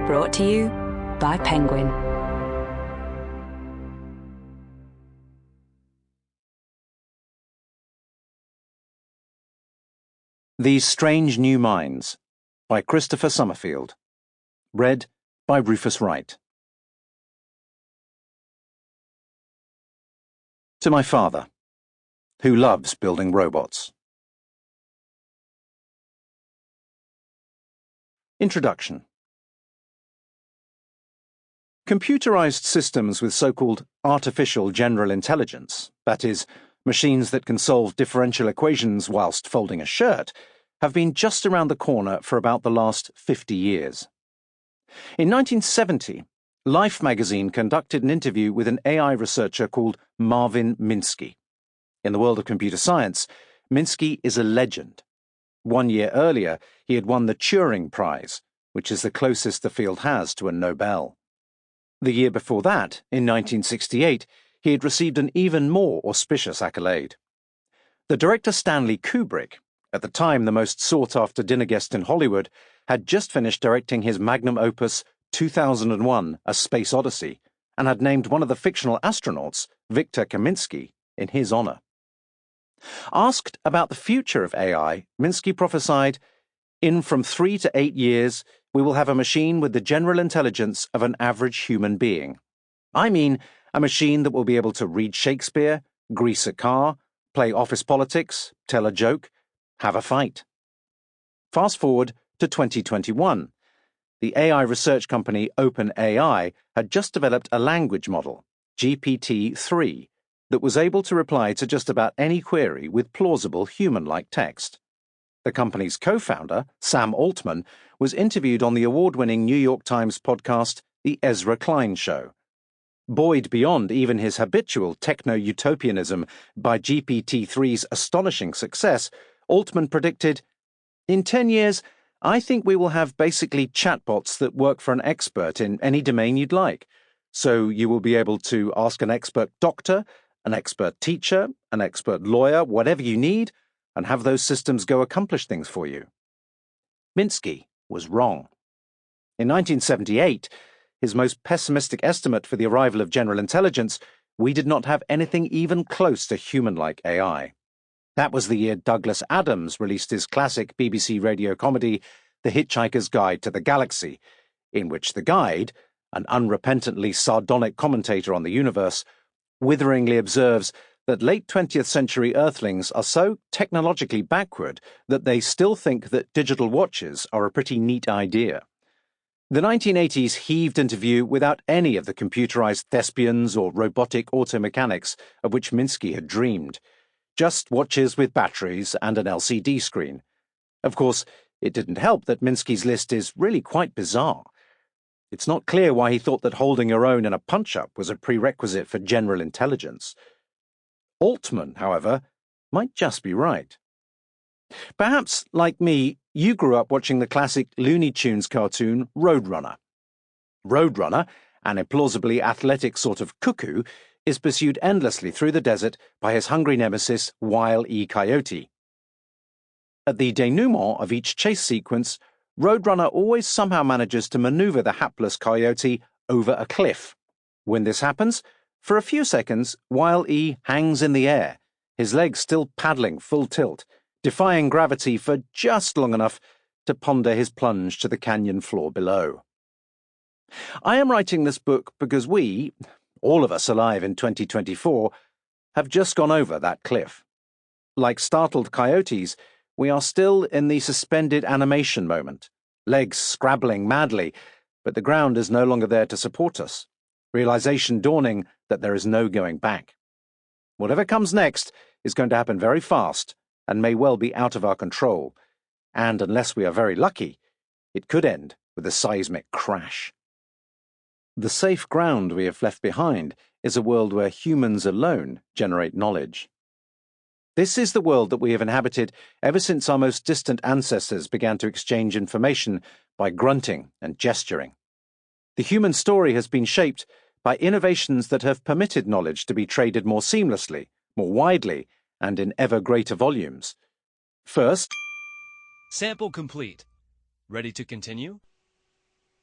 Brought to you by Penguin. These Strange New Minds by Christopher Summerfield. Read by Rufus Wright. To my father, who loves building robots. Introduction. Computerized systems with so-called artificial general intelligence, that is, machines that can solve differential equations whilst folding a shirt, have been just around the corner for about the last 50 years. In 1970, Life magazine conducted an interview with an AI researcher called Marvin Minsky. In the world of computer science, Minsky is a legend. 1 year earlier, he had won the Turing Prize, which is the closest the field has to a Nobel. The year before that, in 1968, he had received an even more auspicious accolade. The director Stanley Kubrick, at the time the most sought-after dinner guest in Hollywood, had just finished directing his magnum opus 2001: A Space Odyssey, and had named one of the fictional astronauts, Victor Kaminsky, in his honor. Asked about the future of AI, Minsky prophesied, "In from 3 to 8 years, we will have a machine with the general intelligence of an average human being. I mean, a machine that will be able to read Shakespeare, grease a car, play office politics, tell a joke, have a fight." Fast forward to 2021. The AI research company OpenAI had just developed a language model, GPT-3, that was able to reply to just about any query with plausible human-like text. The company's co-founder, Sam Altman, was interviewed on the award-winning New York Times podcast, The Ezra Klein Show. Buoyed beyond even his habitual techno-utopianism by GPT-3's astonishing success, Altman predicted, "In 10 years, I think we will have basically chatbots that work for an expert in any domain you'd like. So you will be able to ask an expert doctor, an expert teacher, an expert lawyer, whatever you need, and have those systems go accomplish things for you." Minsky was wrong. In 1978, his most pessimistic estimate for the arrival of general intelligence, we did not have anything even close to human-like AI. That was the year Douglas Adams released his classic BBC radio comedy, The Hitchhiker's Guide to the Galaxy, in which the guide, an unrepentantly sardonic commentator on the universe, witheringly observes that late 20th century Earthlings are so technologically backward that they still think that digital watches are a pretty neat idea. The 1980s heaved into view without any of the computerized thespians or robotic automechanics of which Minsky had dreamed. Just watches with batteries and an LCD screen. Of course, it didn't help that Minsky's list is really quite bizarre. It's not clear why he thought that holding your own in a punch-up was a prerequisite for general intelligence. Altman, however, might just be right. Perhaps, like me, you grew up watching the classic Looney Tunes cartoon Roadrunner. Roadrunner, an implausibly athletic sort of cuckoo, is pursued endlessly through the desert by his hungry nemesis, Wile E. Coyote. At the denouement of each chase sequence, Roadrunner always somehow manages to maneuver the hapless coyote over a cliff. When this happens, for a few seconds, Wile E. hangs in the air, his legs still paddling full tilt, defying gravity for just long enough to ponder his plunge to the canyon floor below. I am writing this book because we, all of us alive in 2024, have just gone over that cliff. Like startled coyotes, we are still in the suspended animation moment, legs scrabbling madly, but the ground is no longer there to support us, realization dawning that there is no going back. Whatever comes next is going to happen very fast and may well be out of our control, and unless we are very lucky, it could end with a seismic crash. The safe ground we have left behind is a world where humans alone generate knowledge. This is the world that we have inhabited ever since our most distant ancestors began to exchange information by grunting and gesturing. The human story has been shaped by innovations that have permitted knowledge to be traded more seamlessly, more widely, and in ever greater volumes. First, sample complete. Ready to continue?